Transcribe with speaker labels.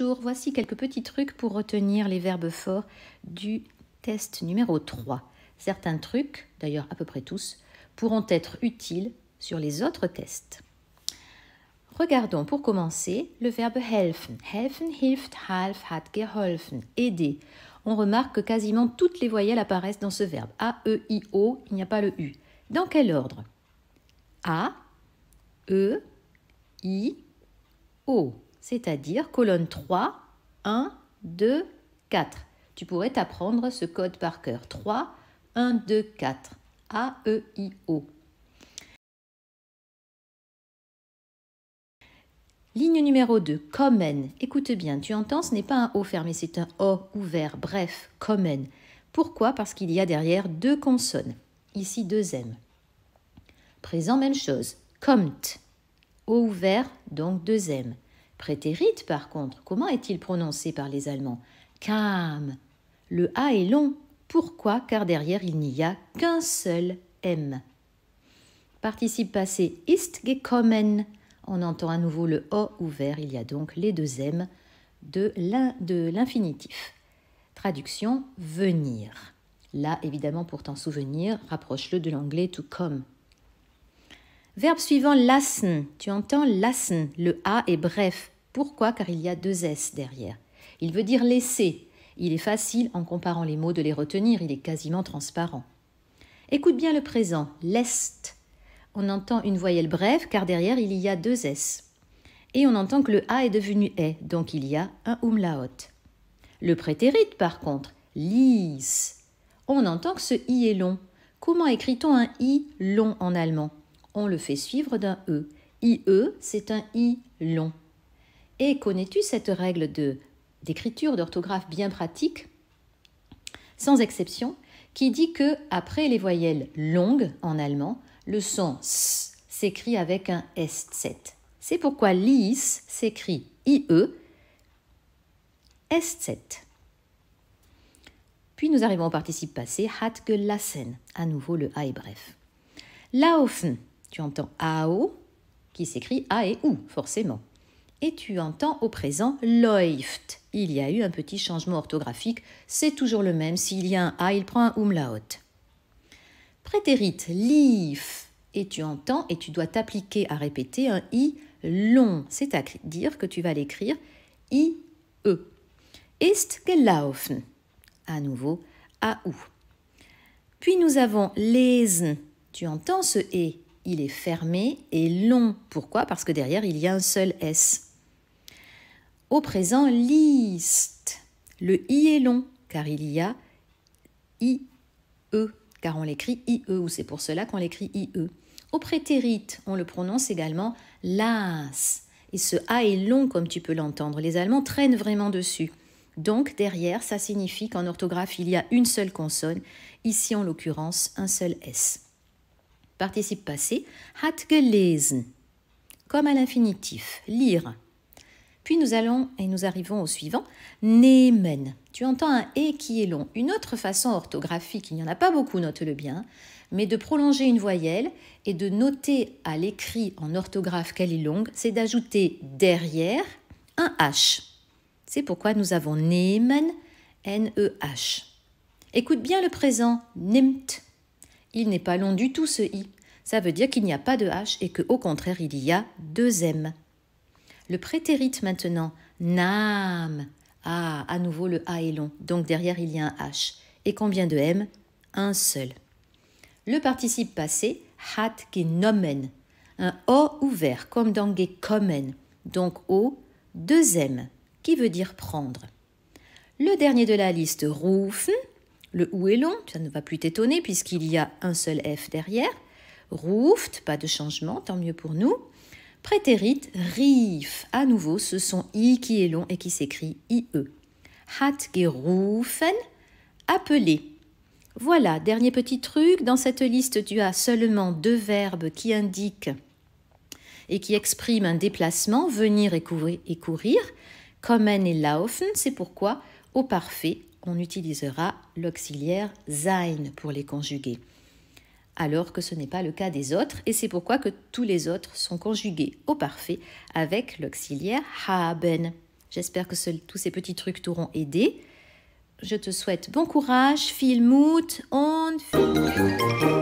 Speaker 1: Bonjour, voici quelques petits trucs pour retenir les verbes forts du test numéro 3. Certains trucs, d'ailleurs à peu près tous, pourront être utiles sur les autres tests. Regardons pour commencer le verbe helfen. Helfen, hilft, half, hat geholfen. Aider. On remarque que quasiment toutes les voyelles apparaissent dans ce verbe. A, E, I, O, il n'y a pas le U. Dans quel ordre? A, E, I, O. C'est-à-dire colonne 3, 1, 2, 4. Tu pourrais t'apprendre ce code par cœur. 3, 1, 2, 4. A, E, I, O. Ligne numéro 2, kommen. Écoute bien, tu entends, ce n'est pas un O fermé, c'est un O ouvert. Bref, kommen. Pourquoi? Parce qu'il y a derrière deux consonnes. Ici, deux M. Présent, même chose. Kommt. O ouvert, donc deux M. Prétérit, par contre, comment est-il prononcé par les Allemands? Kam. Le A est long. Pourquoi? Car derrière, il n'y a qu'un seul M. Participe passé ist gekommen. On entend à nouveau le O ouvert. Il y a donc les deux M de l'infinitif. Traduction, venir. Là, évidemment, pour t'en souvenir, rapproche-le de l'anglais to come. Verbe suivant, lassen. Tu entends lassen. Le A est bref. Pourquoi? Car il y a deux S derrière. Il veut dire laisser. Il est facile, en comparant les mots, de les retenir. Il est quasiment transparent. Écoute bien le présent. Lässt. On entend une voyelle brève, car derrière, il y a deux S. Et on entend que le A est devenu E, donc il y a un umlaut. Le prétérit, par contre, ließ. On entend que ce I est long. Comment écrit-on un I long en allemand? On le fait suivre d'un E. IE, c'est un I long. Et connais-tu cette règle d'écriture, d'orthographe bien pratique, sans exception, qui dit que après les voyelles longues en allemand, le son S s'écrit avec un SZ. C'est pourquoi ließ s'écrit IE, SZ. Puis nous arrivons au participe passé, hat gelassen. À nouveau, le A est bref. Laufen. Tu entends AO, qui s'écrit A et OU, forcément. Et tu entends au présent läuft. Il y a eu un petit changement orthographique, c'est toujours le même. S'il y a un A, il prend un umlaut. Prétérit, lief. Et tu entends, et tu dois t'appliquer à répéter un I long, c'est-à-dire que tu vas l'écrire IE. Ist gelaufen. À nouveau, AU. Puis nous avons lesen. Tu entends ce E. Il est fermé et long. Pourquoi? Parce que derrière, il y a un seul S. Au présent, liest. Le I est long, car il y a IE, car on l'écrit IE, ou c'est pour cela qu'on l'écrit IE. Au prétérit, on le prononce également las. Et ce A est long, comme tu peux l'entendre. Les Allemands traînent vraiment dessus. Donc, derrière, ça signifie qu'en orthographe, il y a une seule consonne. Ici, en l'occurrence, un seul S. Participe passé, hat gelesen, comme à l'infinitif, lire. Puis nous arrivons au suivant, nehmen. Tu entends un « et » qui est long. Une autre façon orthographique, il n'y en a pas beaucoup, note-le bien, mais de prolonger une voyelle et de noter à l'écrit en orthographe qu'elle est longue, c'est d'ajouter derrière un H. C'est pourquoi nous avons nehmen, N-E-H. Écoute bien le présent, nimmt. Il n'est pas long du tout ce I. Ça veut dire qu'il n'y a pas de H et qu'au contraire, il y a deux M. Le prétérit maintenant, nahm. Ah, à nouveau le A est long, donc derrière il y a un H. Et combien de M? Un seul. Le participe passé, hat genommen. Un O ouvert, comme dans gekommen. Donc O, deux M, qui veut dire prendre. Le dernier de la liste, rufen. Le OU est long, ça ne va plus t'étonner puisqu'il y a un seul F derrière. Ruft, pas de changement, tant mieux pour nous. Prétérit, rief. À nouveau, ce son I qui est long et qui s'écrit IE. Hat gerufen, appeler. Voilà, dernier petit truc. Dans cette liste, tu as seulement deux verbes qui indiquent et qui expriment un déplacement, venir et courir. Kommen et laufen, c'est pourquoi, au parfait, on utilisera l'auxiliaire sein pour les conjuguer, alors que ce n'est pas le cas des autres, et c'est pourquoi que tous les autres sont conjugués au parfait avec l'auxiliaire haben. J'espère que tous ces petits trucs t'auront aidé. Je te souhaite bon courage, viel Mut und viel